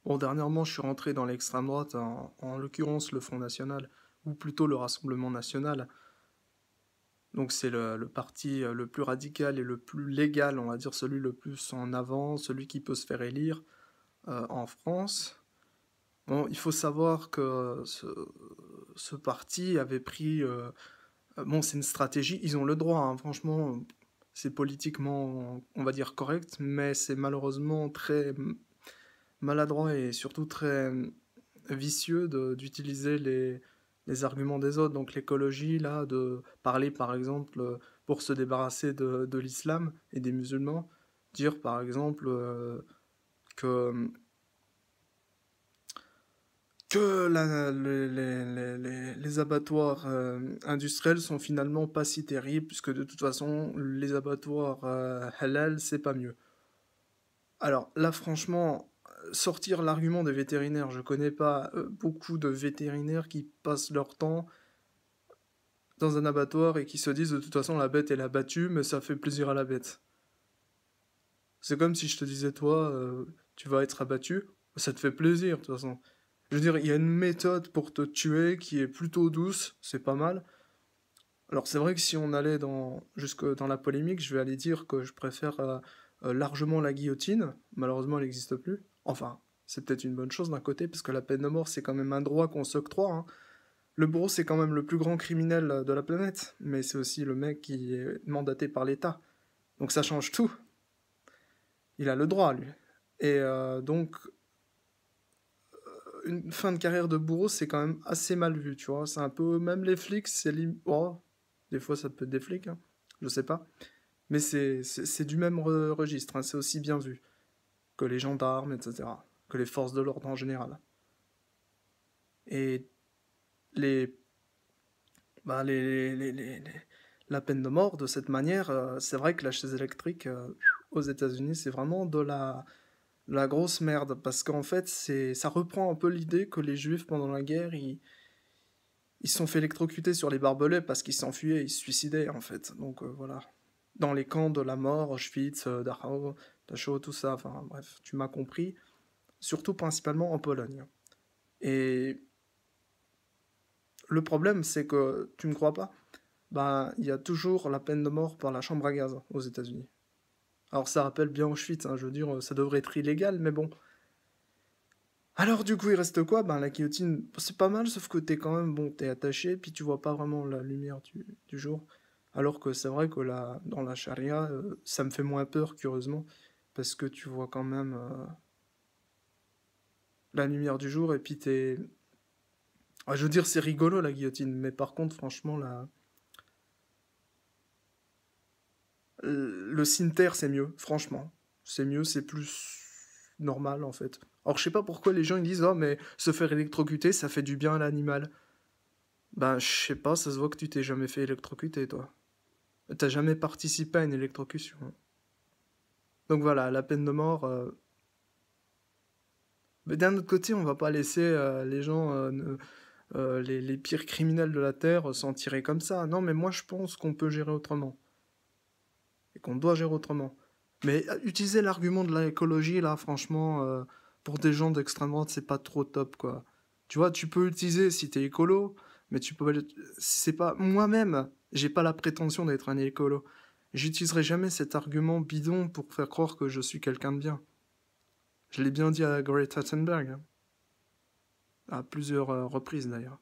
Bon, dernièrement, je suis rentré dans l'extrême droite, en l'occurrence le Front National, ou plutôt le Rassemblement National. Donc c'est le parti le plus radical et le plus légal, on va dire celui le plus en avant, celui qui peut se faire élire en France. Bon, il faut savoir que ce parti avait pris... bon, c'est une stratégie, ils ont le droit, hein, franchement, c'est politiquement, on va dire, correct, mais c'est malheureusement très maladroit et surtout très vicieux d'utiliser les arguments des autres, donc l'écologie, là, de parler par exemple pour se débarrasser de l'islam et des musulmans, dire par exemple que, les abattoirs industriels sont finalement pas si terribles, puisque de toute façon, les abattoirs halal, c'est pas mieux. Alors là, franchement, sortir l'argument des vétérinaires, je connais pas beaucoup de vétérinaires qui passent leur temps dans un abattoir et qui se disent de toute façon la bête elle a battu, mais ça fait plaisir à la bête. C'est comme si je te disais toi, tu vas être abattu, ça te fait plaisir de toute façon. Je veux dire, il y a une méthode pour te tuer qui est plutôt douce, c'est pas mal. Alors c'est vrai que si on allait jusque dans la polémique, je vais aller dire que je préfère largement la guillotine. Malheureusement, elle n'existe plus. Enfin, c'est peut-être une bonne chose d'un côté, parce que la peine de mort, c'est quand même un droit qu'on s'octroie, hein. Le bourreau, c'est quand même le plus grand criminel de la planète, mais c'est aussi le mec qui est mandaté par l'État. Donc ça change tout. Il a le droit, lui. Et donc, une fin de carrière de bourreau, c'est quand même assez mal vu, tu vois. C'est un peu... Même les flics, oh, des fois, ça peut être des flics, hein. Je sais pas. Mais c'est du même registre, hein. C'est aussi bien vu que les gendarmes, etc. Que les forces de l'ordre en général. Et les bah, la peine de mort de cette manière, c'est vrai que la chaise électrique aux États-Unis, c'est vraiment la grosse merde parce qu'en fait, ça reprend un peu l'idée que les Juifs pendant la guerre, ils se sont fait électrocuter sur les barbelés parce qu'ils s'enfuyaient, ils se suicidaient en fait. Donc voilà. Dans les camps de la mort, Auschwitz, Dachau, tout ça, enfin bref, tu m'as compris. Surtout principalement en Pologne. Et le problème, c'est que, tu me crois pas, bah, il y a toujours la peine de mort par la chambre à gaz aux États-Unis. Alors ça rappelle bien Auschwitz, hein, je veux dire, ça devrait être illégal, mais bon. Alors du coup, il reste quoi? Ben la guillotine, c'est pas mal, sauf que t'es quand même, bon, t'es attaché, puis tu vois pas vraiment la lumière du jour. Alors que c'est vrai que là, dans la charia, ça me fait moins peur, curieusement, parce que tu vois quand même la lumière du jour, et puis t'es... Ah, je veux dire, c'est rigolo la guillotine, mais par contre, franchement, le cimeter, c'est mieux, franchement. C'est mieux, c'est plus normal en fait. Alors je sais pas pourquoi les gens ils disent oh mais se faire électrocuter ça fait du bien à l'animal. Ben je sais pas, ça se voit que tu t'es jamais fait électrocuter toi. T'as jamais participé à une électrocution. Donc voilà, la peine de mort. Mais d'un autre côté, on va pas laisser les gens, les pires criminels de la Terre s'en tirer comme ça. Non mais moi je pense qu'on peut gérer autrement. Et qu'on doit gérer autrement. Mais utiliser l'argument de l'écologie, là, franchement, pour des gens d'extrême droite, c'est pas trop top, quoi. Tu vois, tu peux l'utiliser si t'es écolo, mais tu peux pas... C'est pas... Moi-même, j'ai pas la prétention d'être un écolo. J'utiliserai jamais cet argument bidon pour faire croire que je suis quelqu'un de bien. Je l'ai bien dit à Greta Thunberg, hein. À plusieurs reprises, d'ailleurs.